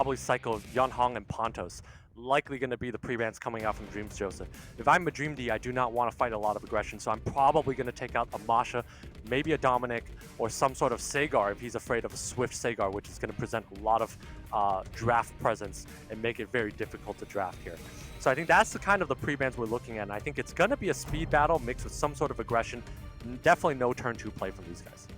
probably cycle Yunhong and Pontos. Likely going to be the pre-bans coming out from DRMZJOSEPH. If I'm MADREAMDY, I do not want to fight a lot of aggression, so I'm probably going to take out a Masha, maybe a Dominic, or some sort of Sagar if he's afraid of a Swift Sagar, which is going to present a lot of draft presence and make it very difficult to draft here. So I think that's the kind of the pre-bans we're looking at, and I think it's going to be a speed battle mixed with some sort of aggression. Definitely no turn 2 play from these guys.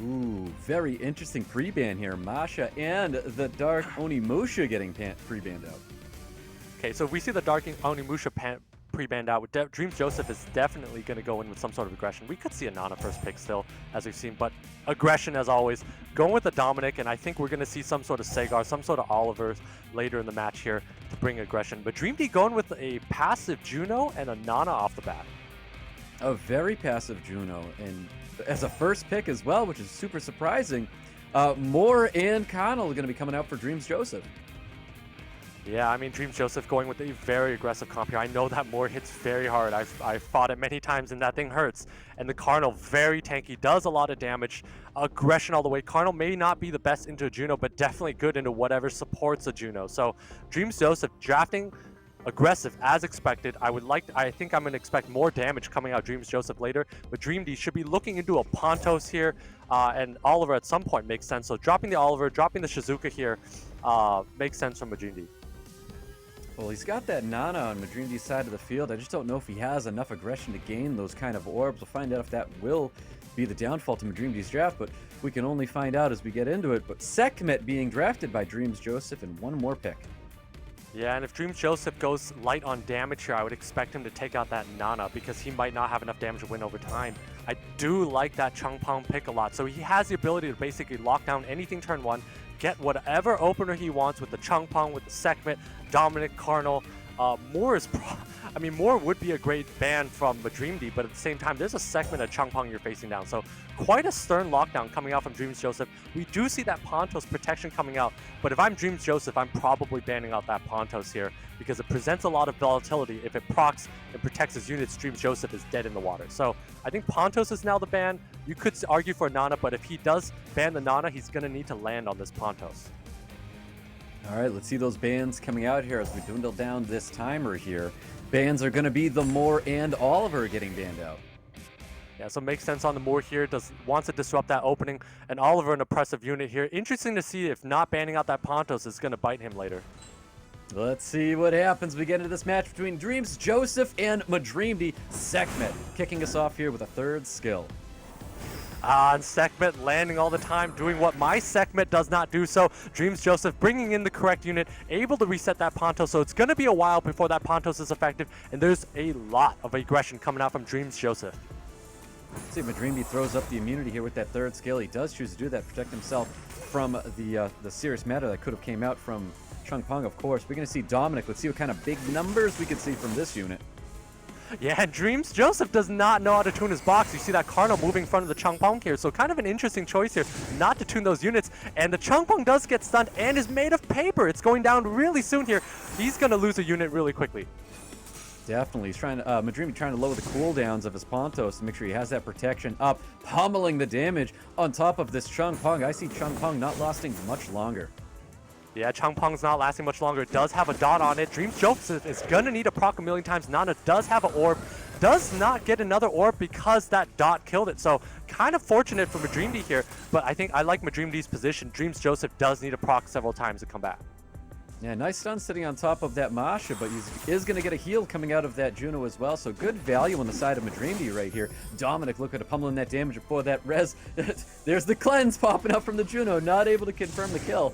Ooh, very interesting pre-ban here. Masha and the Dark Onimusha getting pre-banned out. Okay, so if we see the Dark Onimusha pre-banned out, DRMZJOSEPH is definitely going to go in with some sort of aggression. We could see a Nana first pick still, as we've seen, but aggression as always. Going with the Dominic, and I think we're going to see some sort of Sagar, some sort of Oliver later in the match here to bring aggression. But DRMD going with a passive Juno and a Nana off the bat. A very passive Juno, and as a first pick as well, which is super surprising. Moore and Connell are going to be coming out for DRMZJOSEPH. Yeah, I mean, DRMZJOSEPH going with a very aggressive comp here. I know that Moore hits very hard. I've fought it many times, and that thing hurts. And the Cardinal, very tanky, does a lot of damage. Aggression all the way. Cardinal may not be the best into a Juno, but definitely good into whatever supports a Juno. So DRMZJOSEPH drafting aggressive as expected. I think I'm going to expect more damage coming out of DRMZJOSEPH later, but DRMD should be looking into a Pontos here, and Oliver at some point makes sense. So dropping the Oliver, dropping the Shizuka here makes sense from DRMD. Well, he's got that Nana on MADREAMDY's side of the field. I just don't know if he has enough aggression to gain those kind of orbs. We'll find out if that will be the downfall to MADREAMDY's draft, but we can only find out as we get into it. But Sekhmet being drafted by DRMZJOSEPH in one more pick. Yeah, and if DRMZJOSEPH goes light on damage here, I would expect him to take out that Nana because he might not have enough damage to win over time. I do like that Changpong pick a lot, so he has the ability to basically lock down anything turn 1, get whatever opener he wants with the Changpong, with the Sekhmet, Dominic, Cardinal. Moore would be a great ban from MADREAMDY, but at the same time, there's a Sekhmet of Changpong you're facing down. So quite a stern lockdown coming out from DRMZJOSEPH. We do see that Pontos protection coming out, but if I'm DRMZJOSEPH, I'm probably banning out that Pontos here because it presents a lot of volatility. If it procs and protects his units, DRMZJOSEPH is dead in the water. So I think Pontos is now the ban. You could argue for Nana, but if he does ban the Nana, he's going to need to land on this Pontos. All right, let's see those bans coming out here as we dwindle down this timer here. Bans are going to be the Moore and Oliver getting banned out. Yeah, so it makes sense on the Moore here. Wants to disrupt that opening. And Oliver, an oppressive unit here. Interesting to see if not banning out that Pontos is going to bite him later. Let's see what happens. We get into this match between DRMZJOSEPH and MADREAMDY. Sekhmet kicking us off here with a third skill. And Sekhmet landing all the time, doing what my Sekhmet does not do. So DRMZJOSEPH bringing in the correct unit, able to reset that Pontos. So it's going to be a while before that Pontos is effective. And there's a lot of aggression coming out from DRMZJOSEPH. Let's see if MADREAMDY throws up the immunity here with that third skill. He does choose to do that, protect himself from the serious matter that could have came out from Changpong, of course. We're going to see Dominic. Let's see what kind of big numbers we can see from this unit. Yeah, and DRMZJOSEPH does not know how to tune his box. You see that Cardinal moving in front of the Changpong here, so kind of an interesting choice here not to tune those units. And the Changpong does get stunned and is made of paper. It's going down really soon here. He's going to lose a unit really quickly. Definitely. He's trying to, MADREAMDY trying to lower the cooldowns of his Pontos to make sure he has that protection up, pummeling the damage on top of this Changpong. I see Changpong not lasting much longer. Yeah, Changpong's not lasting much longer. It does have a dot on it. DRMZJOSEPH is going to need a proc a million times. Nana does have an orb. Does not get another orb because that dot killed it. So kind of fortunate for MADREAMDY here, but I think I like MADREAMDY's position. DRMZJOSEPH does need a proc several times to come back. Yeah, nice stun sitting on top of that Masha, but he is going to get a heal coming out of that Juno as well, so good value on the side of MADREAMDY right here. Dominic looking to pummeling that damage before that res. There's the cleanse popping up from the Juno, not able to confirm the kill.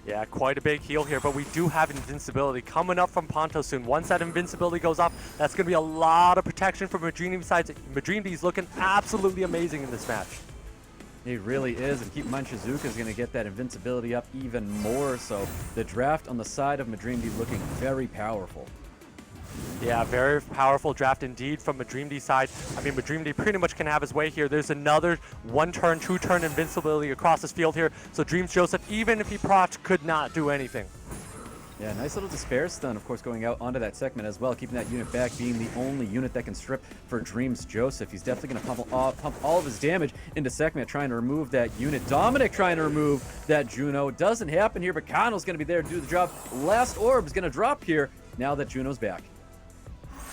Yeah, quite a big heal here, but we do have invincibility coming up from Pontos soon. Once that invincibility goes off, that's going to be a lot of protection for MADREAMDY. Besides, MADREAMDY's looking absolutely amazing in this match. He really is, and keep in mind Shizuka is going to get that invincibility up even more, so the draft on the side of MADREAMDY looking very powerful. Yeah, very powerful draft indeed from MADREAMDY's side. I mean, MADREAMDY pretty much can have his way here. There's another 1-turn, 2-turn invincibility across this field here. So DRMZJOSEPH, even if he procced, could not do anything. Yeah, nice little despair stun, of course, going out onto that segment as well, keeping that unit back, being the only unit that can strip for DRMZJOSEPH. He's definitely going to pump all of his damage into segment, trying to remove that unit. Dominic trying to remove that Juno. It doesn't happen here, but Connell's going to be there to do the job. Last orb is going to drop here now that Juno's back.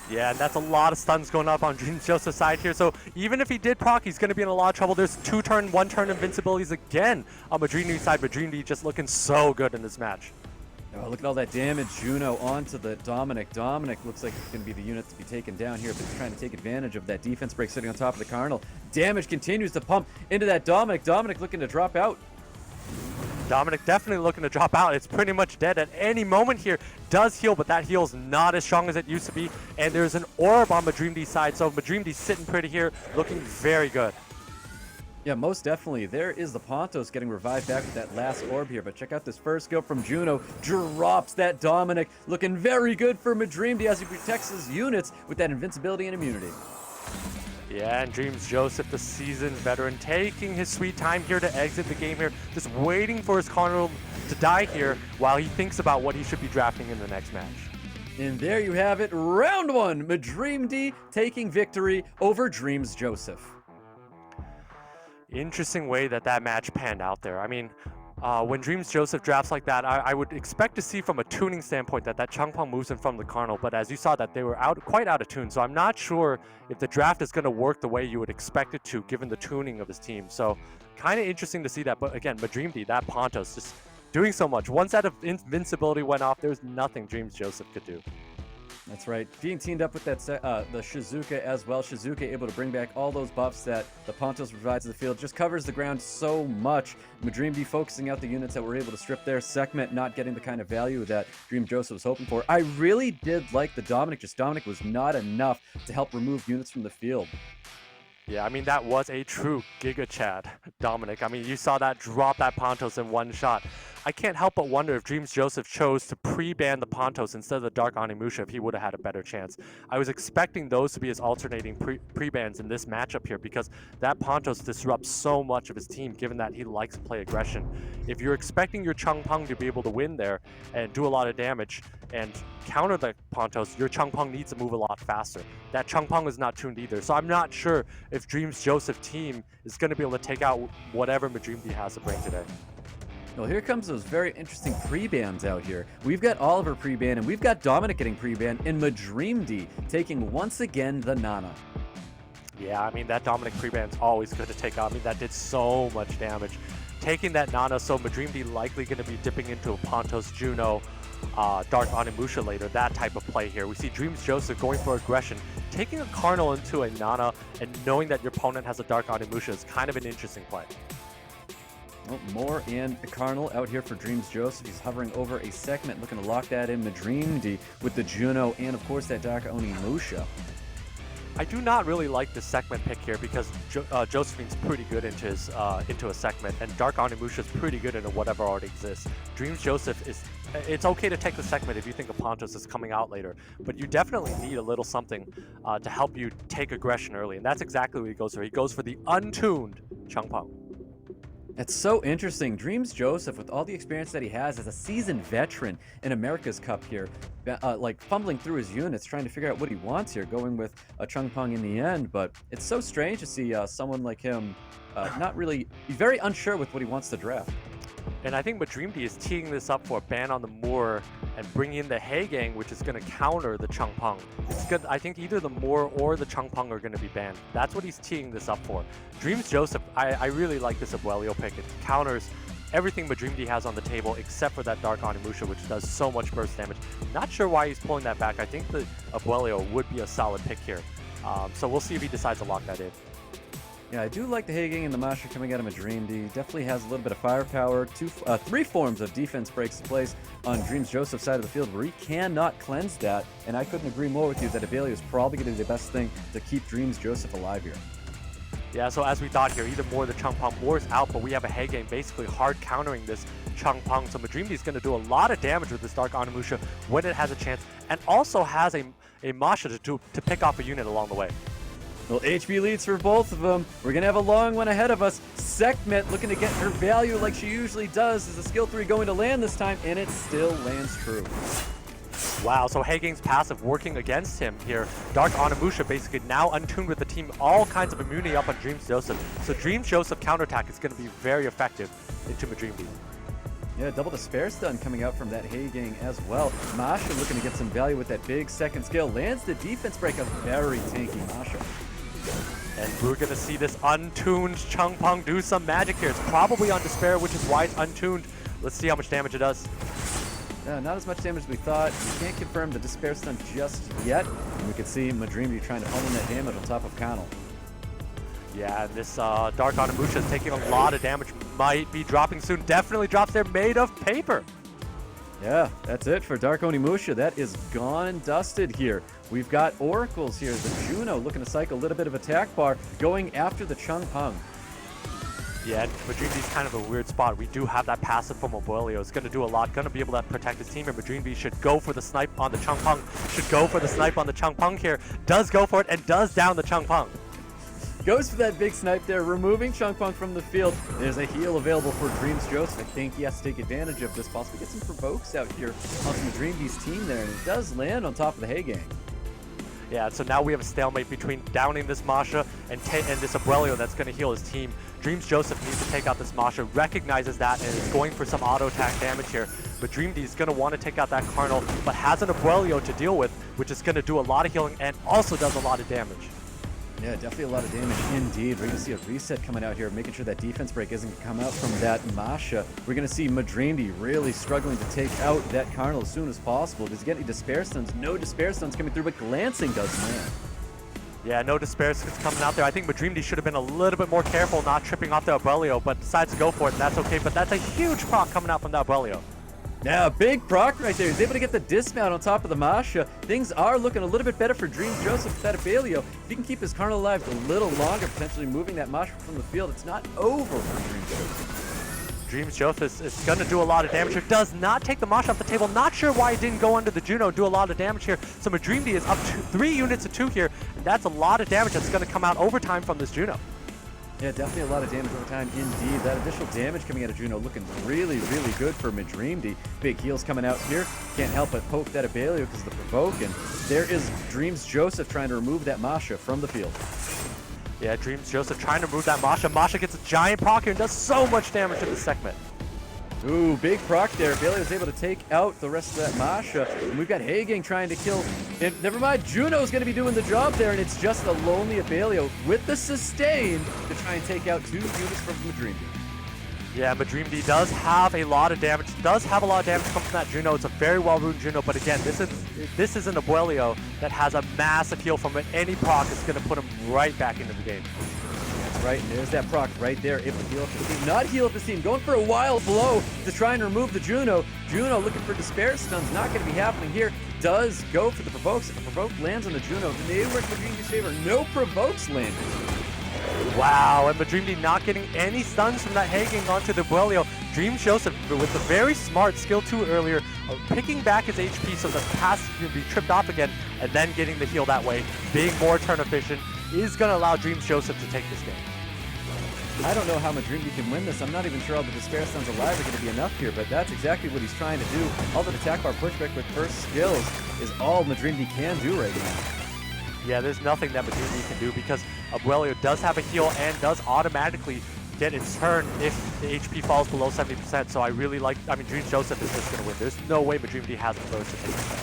Yeah, and that's a lot of stuns going up on DRMZJOSEPH's side here. So even if he did proc, he's going to be in a lot of trouble. There's 2-turn, 1-turn invincibilities again on MADREAMDY's side. MADREAMDY just looking so good in this match. Oh, look at all that damage. Juno onto the Dominic. Dominic looks like he's going to be the unit to be taken down here, but he's trying to take advantage of that defense break sitting on top of the Cardinal. Damage continues to pump into that Dominic. Dominic looking to drop out. Dominic definitely looking to drop out. It's pretty much dead at any moment here. Does heal, but that heal's not as strong as it used to be. And there's an orb on MADREAMDY's side, so MADREAMDY's sitting pretty here, looking very good. Yeah, most definitely. There is the Pontos getting revived back with that last orb here, but check out this first skill from Juno. Drops that Dominic. Looking very good for MADREAMDY as he protects his units with that invincibility and immunity. Yeah, and DRMZJOSEPH, the seasoned veteran, taking his sweet time here to exit the game here, just waiting for his Cardinal to die here while he thinks about what he should be drafting in the next match. And there you have it, round one, MADREAMDY taking victory over DRMZJOSEPH. Interesting way that match panned out there. I mean, when DRMZJOSEPH drafts like that, I would expect to see from a tuning standpoint that Changpeng moves in from the Cardinal, but as you saw that they were quite out of tune, so I'm not sure if the draft is going to work the way you would expect it to given the tuning of his team. So kind of interesting to see that, but again, MADREAMDY, that Pontos, just doing so much. Once that invincibility went off, there's nothing DRMZJOSEPH could do. That's right. Being teamed up with that the Shizuka as well. Shizuka able to bring back all those buffs that the Pontos provides to the field. Just covers the ground so much. MADREAMDY focusing out the units that were able to strip there. Segment not getting the kind of value that DRMZJOSEPH was hoping for. I really did like the Dominic. Just Dominic was not enough to help remove units from the field. Yeah, I mean, that was a true Giga Chad, Dominic. I mean, you saw that drop that Pontos in one shot. I can't help but wonder if DRMZJOSEPH chose to pre-ban the Pontos instead of the Dark Onimusha if he would have had a better chance. I was expecting those to be his alternating pre-bans in this matchup here because that Pontos disrupts so much of his team given that he likes to play aggression. If you're expecting your Changpeng to be able to win there and do a lot of damage and counter the Pontos, your Changpeng needs to move a lot faster. That Changpeng is not tuned either, so I'm not sure if DRMZJOSEPH team is going to be able to take out whatever MADREAMDY has to bring today. Well, here comes those very interesting pre-bans out here. We've got Oliver pre-ban, and we've got Dominic getting pre-ban, and MADREAMDY taking once again the Nana. Yeah, I mean, that Dominic pre-ban's always good to take out. I mean, that did so much damage. Taking that Nana, so MADREAMDY likely going to be dipping into a Pontos, Juno, Dark Onimusha later, that type of play here. We see DRMZJOSEPH going for aggression. Taking a Cardinal into a Nana and knowing that your opponent has a Dark Onimusha is kind of an interesting play. Oh, more and Cardinal out here for DRMZJOSEPH. He's hovering over a segment, looking to lock that in. MADREAMDY with the Juno and, of course, that Dark Onimusha. I do not really like the segment pick here because Josephine's pretty good into a segment, and Dark Onimusha is pretty good into whatever already exists. DRMZJOSEPH is. It's okay to take the segment if you think a Pontos is coming out later, but you definitely need a little something to help you take aggression early, and that's exactly what he goes for. He goes for the untuned Changpeng. It's so interesting. DRMZJOSEPH, with all the experience that he has as a seasoned veteran in America's Cup here, like fumbling through his units, trying to figure out what he wants here, going with a Changpeng in the end. But it's so strange to see someone like him not really, very unsure with what he wants to draft. And I think MADREAMDY is teeing this up for a ban on the Moor and bringing in the Hay Gang, which is going to counter the Changpeng. It's good. I think either the Moor or the Changpeng are going to be banned. That's what he's teeing this up for. DRMZJOSEPH, I really like this Abuelio pick. It counters everything MADREAMDY has on the table except for that Dark Onimusha, which does so much burst damage. Not sure why he's pulling that back. I think the Abuelio would be a solid pick here. So we'll see if he decides to lock that in. Yeah, I do like the Haging and the Masha coming out of MADREAMDY. Definitely has a little bit of firepower. Three forms of defense breaks to place on DRMZJOSEPH's side of the field where he cannot cleanse that. And I couldn't agree more with you that Abelia is probably going to be the best thing to keep DRMZJOSEPH alive here. Yeah, so as we thought here, either Moor or the Changpeng. Moor is out, but we have a Hay Gang basically hard countering this Changpeng. So MADREAMDY is going to do a lot of damage with this Dark Onimusha when it has a chance, and also has a Masha to pick off a unit along the way. Well, HP leads for both of them. We're going to have a long one ahead of us. Sekhmet looking to get her value like she usually does. Is a skill 3 going to land this time? And it still lands true. Wow, so Haegang's passive working against him here. Dark Onimusha basically now untuned with the team, all kinds of immunity up on DRMZJOSEPH. So DRMZJOSEPH counterattack is going to be very effective into MADREAMDY. Yeah, double despair stun coming out from that Haegang as well. Masha looking to get some value with that big second skill. Lands the defense break, a very tanky Masha. And we're going to see this untuned Changpeng do some magic here. It's probably on despair, which is why it's untuned. Let's see how much damage it does. Not as much damage as we thought. We can't confirm the despair stun just yet. And we can see MADREAMDY trying to pummel that damage on top of Connell. Yeah, and this Dark Onimusha is taking a lot of damage. Might be dropping soon. Definitely drops there. Made of paper. Yeah, that's it for Dark Onimusha. That is gone and dusted here. We've got Oracles here. The Juno looking to cycle a little bit of attack bar, going after the Changpeng. Yeah, MADREAMDY's kind of a weird spot. We do have that passive from Abuelio. It's going to do a lot. Going to be able to protect his team. And MADREAMDY should go for the snipe on the Changpeng. Should go for the snipe on the Changpeng here. Does go for it and does down the Changpeng. Goes for that big snipe there, removing Changpeng from the field. There's a heal available for DRMZJOSEPH. I think he has to take advantage of this. Possibly get some provokes out here onto MADREAMDY's team there. And it does land on top of the Haegang. Yeah, so now we have a stalemate between downing this Masha and this Abuelio that's going to heal his team. DRMZJOSEPH needs to take out this Masha, recognizes that, and is going for some auto attack damage here. But DRMD is going to want to take out that Cardinal, but has an Abuelio to deal with, which is going to do a lot of healing and also does a lot of damage. Yeah, definitely a lot of damage indeed. We're going to see a reset coming out here, making sure that defense break isn't going to come out from that Masha. We're going to see MADREAMDY really struggling to take out that Cardinal as soon as possible. Does he get any despair stuns? No despair stuns coming through, but glancing does land. Yeah, no despair stuns coming out there. I think MADREAMDY should have been a little bit more careful not tripping off the Abuelio, but decides to go for it, and that's okay. But that's a huge proc coming out from that Abuelio. Yeah, big proc right there. He's able to get the dismount on top of the Masha. Things are looking a little bit better for DRMZJOSEPH with that Abuelio. If he can keep his Cardinal alive a little longer, potentially moving that Masha from the field, it's not over for DRMZJOSEPH is going to do a lot of damage here. Does not take the Masha off the table. Not sure why he didn't go under the Juno, do a lot of damage here. So MADREAMDY is up to 3 units to 2 here, and that's a lot of damage that's going to come out over time from this Juno. Yeah, definitely a lot of damage over time indeed. That additional damage coming out of Juno looking really, really good for MADREAMDY. Big heals coming out here. Can't help but poke that Abuelio because of the provoke. And there is DRMZJOSEPH trying to remove that Masha from the field. Yeah, DRMZJOSEPH trying to remove that Masha. Masha gets a giant proc here and does so much damage to the Sekhmet. Ooh, big proc there. Abuelio was able to take out the rest of that Masha. And we've got Haegang trying to kill. And never mind, Juno's going to be doing the job there. And it's just a lonely Abuelio with the sustain to try and take out 2 units from MADREAMDY. Yeah, MADREAMDY does have a lot of damage. Does have a lot of damage come from that Juno. It's a very well-runed Juno. But again, this is an Abuelio that has a massive heal from it. Any proc is going to put him right back into the game. Right, and there's that proc right there. Able to heal up his team. Not heal up his team. Going for a wild blow to try and remove the Juno. Juno looking for despair stuns. Not going to be happening here. Does go for the provokes. If the provoke lands on the Juno, then they work MADREAMDY's favor. No provokes landed. Wow, and MADREAMDY not getting any stuns from that Haegang onto the Abuelio. DRMZJOSEPH with a very smart skill 2 earlier, picking back his HP so the pass can be tripped off again, and then getting the heal that way. Being more turn efficient is going to allow DRMZJOSEPH to take this game. I don't know how MADREAMDY can win this. I'm not even sure all the despair stuns alive are going to be enough here, but that's exactly what he's trying to do. All the attack bar pushback with first skills is all MADREAMDY can do right now. Yeah, there's nothing that MADREAMDY can do because Abuelio does have a heal and does automatically get its turn if the HP falls below 70%. So I mean, DRMZJOSEPH is just going to win. There's no way MADREAMDY has an approach to take this down.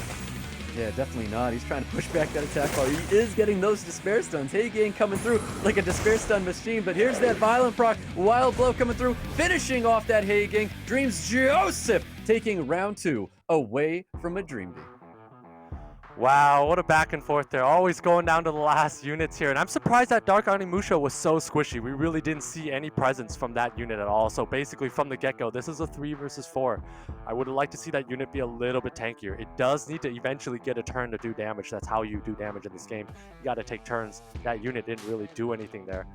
Yeah, definitely not. He's trying to push back that attack bar. He is getting those despair stuns. Haegang coming through like a despair stun machine, but here's that violent proc. Wild blow coming through, finishing off that Haegang. DRMZJOSEPH taking round 2 away from MADREAMDY. Wow, what a back and forth there. Always going down to the last units here. And I'm surprised that Dark Onimusha was so squishy. We really didn't see any presence from that unit at all. So basically from the get-go, this is a 3 versus 4. I would have liked to see that unit be a little bit tankier. It does need to eventually get a turn to do damage. That's how you do damage in this game. You got to take turns. That unit didn't really do anything there.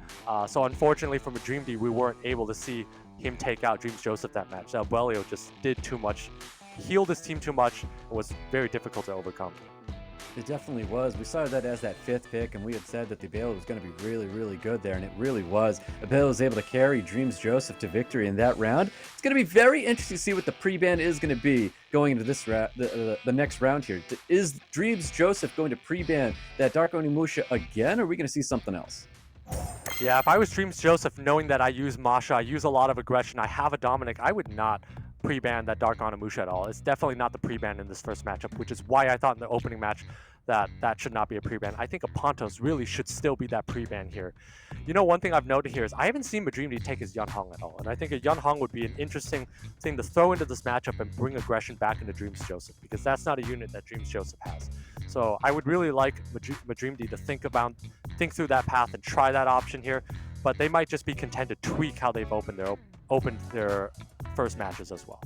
So unfortunately for MADREAMDY, we weren't able to see him take out DRMZJOSEPH that match. Abuelio just did too much, healed his team too much, and was very difficult to overcome. It definitely was. We saw that as that 5th pick, and we had said that the Bale was going to be really, really good there, and it really was. The Bale was able to carry Dreams Joseph to victory in that round. It's going to be very interesting to see what the pre-ban is going to be going into this the next round here. Is Dreams Joseph going to pre-ban that Dark Onimusha again, or are we going to see something else? Yeah, if I was Dreams Joseph, knowing that I use Masha, I use a lot of aggression, I have a Dominic, I would not pre-ban that Dark Onimusha at all. It's definitely not the pre-ban in this first matchup, which is why I thought in the opening match that that should not be a pre-ban. I think a Pontos really should still be that pre-ban here. You know, one thing I've noted here is I haven't seen MADREAMDY take his Yunhong at all, and I think a Yunhong would be an interesting thing to throw into this matchup and bring aggression back into Dreams Joseph, because that's not a unit that Dreams Joseph has. So I would really like MADREAMDY to think through that path and try that option here, but they might just be content to tweak how they've opened their first matches as well.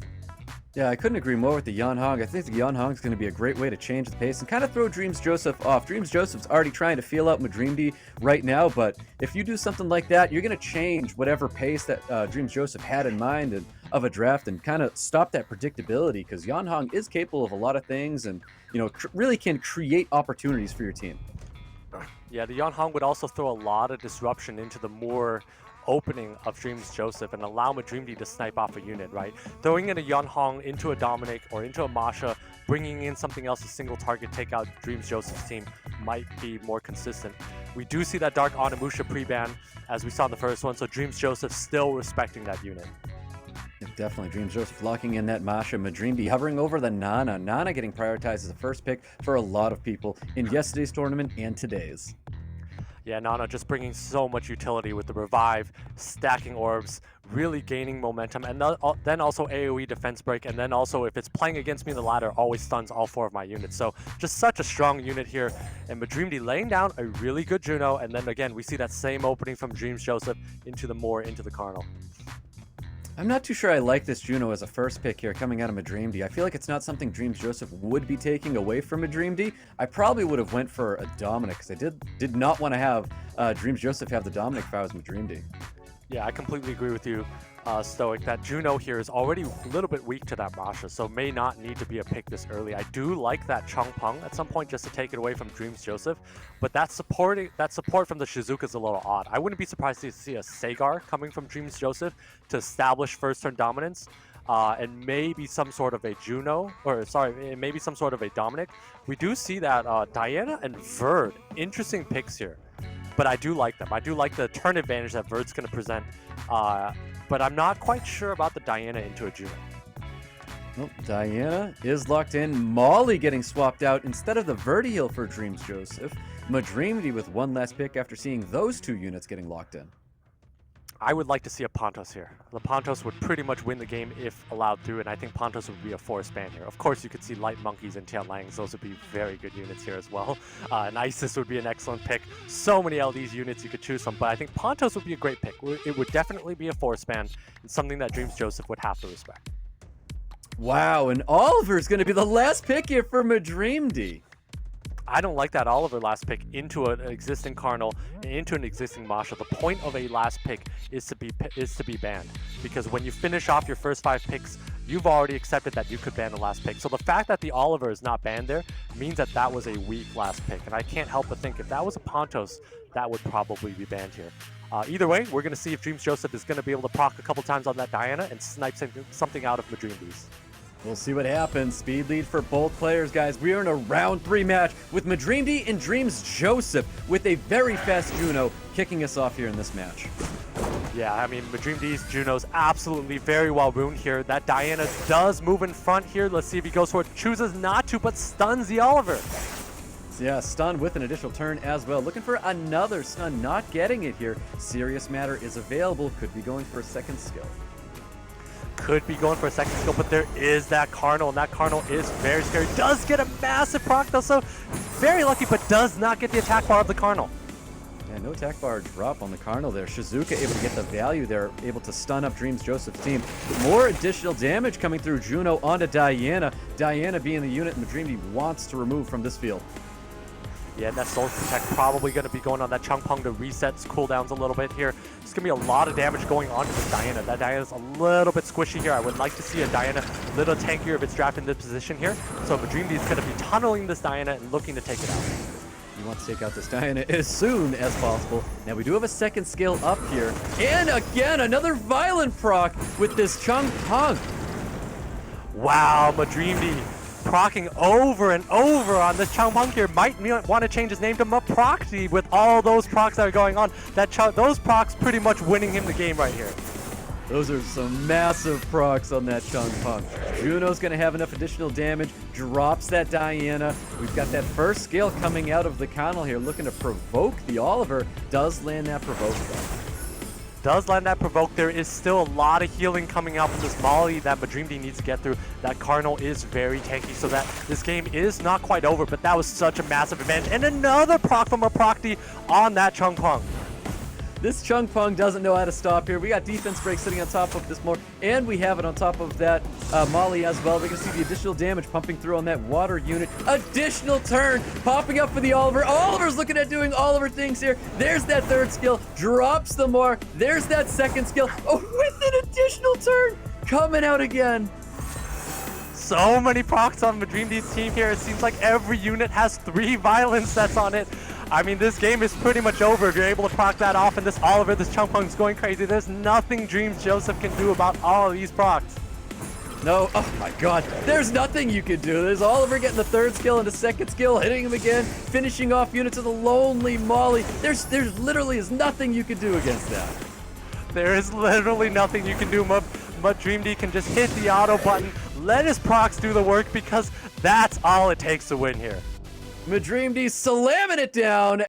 Yeah, I couldn't agree more with the Yunhong. I think the Yunhong is going to be a great way to change the pace and kind of throw Dreams Joseph off. Dreams Joseph's already trying to feel out MADREAMDY right now, but if you do something like that, you're going to change whatever pace that Dreams Joseph had in mind and of a draft and kind of stop that predictability, because Yunhong is capable of a lot of things and, you know, really can create opportunities for your team. Yeah, the Yunhong would also throw a lot of disruption into the more opening of Dreams Joseph and allow MADREAMDY to snipe off a unit, right? Throwing in a Yunhong into a Dominic or into a Masha, bringing in something else, a single target, take out Dreams Joseph's team might be more consistent. We do see that Dark Onimusha pre-ban, as we saw in the first one, so Dreams Joseph still respecting that unit. Yeah, definitely. Dreams Joseph locking in that Masha. MADREAMDY hovering over the Nana. Nana getting prioritized as the first pick for a lot of people in yesterday's tournament and today's. Yeah, Nana just bringing so much utility with the revive, stacking orbs, really gaining momentum, and then also AoE defense break, and then also if it's playing against me in the ladder, always stuns all 4 of my units. So just such a strong unit here, and MADREAMDY laying down a really good Juno, and then again, we see that same opening from Dreams Joseph into the Carnal. I'm not too sure I like this Juno as a first pick here coming out of MADREAMDY. I feel like it's not something Dreams Joseph would be taking away from MADREAMDY. I probably would have went for a Dominic, because I did not want to have Dreams Joseph have the Dominic if I was MADREAMDY. Yeah, I completely agree with you, Stoic. That Juno here is already a little bit weak to that Masha, so may not need to be a pick this early. I do like that Chung Peng at some point just to take it away from Dreams Joseph, but that support from the Shizuka is a little odd. I wouldn't be surprised to see a Sagar coming from Dreams Joseph to establish first turn dominance. And maybe some sort of a Juno, or sorry, maybe some sort of a Dominic. We do see that Diana and Verd, interesting picks here. But I do like them. I do like the turn advantage that Verd's going to present. But I'm not quite sure about the Diana into a Juno. Well, Diana is locked in. Molly getting swapped out instead of the Verti-heal for Dreams Joseph. MADREAMDY with one last pick after seeing those 2 units getting locked in. I would like to see a Pontos here. The Pontos would pretty much win the game if allowed through, and I think Pontos would be a forced ban here. Of course, you could see Light Monkeys and Tianlangs. Those would be very good units here as well. And Isis would be an excellent pick. So many LD's units you could choose from, but I think Pontos would be a great pick. It would definitely be a forced ban, and something that Dreams Joseph would have to respect. Wow, and Oliver's going to be the last pick here for MADREAMDY. I don't like that Oliver last pick into an existing Carnal, into an existing Masha. The point of a last pick is to be banned, because when you finish off your first 5 picks, you've already accepted that you could ban the last pick. So the fact that the Oliver is not banned there means that that was a weak last pick, and I can't help but think if that was a Pontos, that would probably be banned here. Either way, we're going to see if Dreams Joseph is going to be able to proc a couple times on that Diana and snipe something out of MADREAMDY's. We'll see what happens. Speed lead for both players, guys. We are in a round 3 match with MADREAMDY and Dreams Joseph with a very fast Juno kicking us off here in this match. Yeah, I mean, MADREAMDY's Juno's absolutely very well ruined here. That Diana does move in front here. Let's see if he goes for it. Chooses not to, but stuns the Oliver. So yeah, stun with an additional turn as well. Looking for another stun, not getting it here. Serious Matter is available. Could be going for a second skill. Could be going for a second skill, but there is that Carnal, and that Carnal is very scary. Does get a massive proc though, so very lucky, but does not get the attack bar of the Carnal. Yeah, no attack bar drop on the Carnal there. Shizuka able to get the value there, able to stun up Dreams Joseph's team. More additional damage coming through Juno onto Diana. Diana being the unit MADREAMDY wants to remove from this field. Yeah, that Soul Protect probably going to be going on that Changpong to reset cooldowns a little bit here. There's going to be a lot of damage going on to this Diana. That Diana's a little bit squishy here. I would like to see a Diana a little tankier if it's drafted in this position here. So MADREAMDY is going to be tunneling this Diana and looking to take it out. You want to take out this Diana as soon as possible. Now we do have a second skill up here. And again, another violent proc with this Changpong. Wow, MADREAMDY procking over and over on this Changpong here. Might want to change his name to MAPROCTY with all those procs that are going on. Those procs pretty much winning him the game right here. Those are some massive procs on that Changpong. Juno's going to have enough additional damage, drops that Diana. We've got that first skill coming out of the Connell here, looking to provoke the Oliver. Does land that provoke though. Does land that provoke. There is still a lot of healing coming out from this Molly that MADREAMDY needs to get through. That Cardinal is very tanky, so that this game is not quite over, but that was such a massive advantage. And another proc from MAPROCTY on that Changpong. This Changpong doesn't know how to stop here. We got defense break sitting on top of this more, and we have it on top of that Molly as well. We're going to see the additional damage pumping through on that water unit. Additional turn popping up for the Oliver. Oliver's looking at doing Oliver things here. There's that third skill. Drops the more. There's that second skill. Oh, with an additional turn coming out again. So many procs on MADREAMDY's team here. It seems like every unit has 3 violence sets on it. I mean, this game is pretty much over if you're able to proc that off, and this Oliver, this Changpong's going crazy. There's nothing DRMZJOSEPH can do about all of these procs. No, oh my god, there's nothing you can do. There's Oliver getting the third skill and the second skill, hitting him again, finishing off units of the lonely Molly. There's literally is nothing you can do against that. There is literally nothing you can do. MADREAMDY can just hit the auto button, let his procs do the work, because that's all it takes to win here. MADREAMDY slamming it down.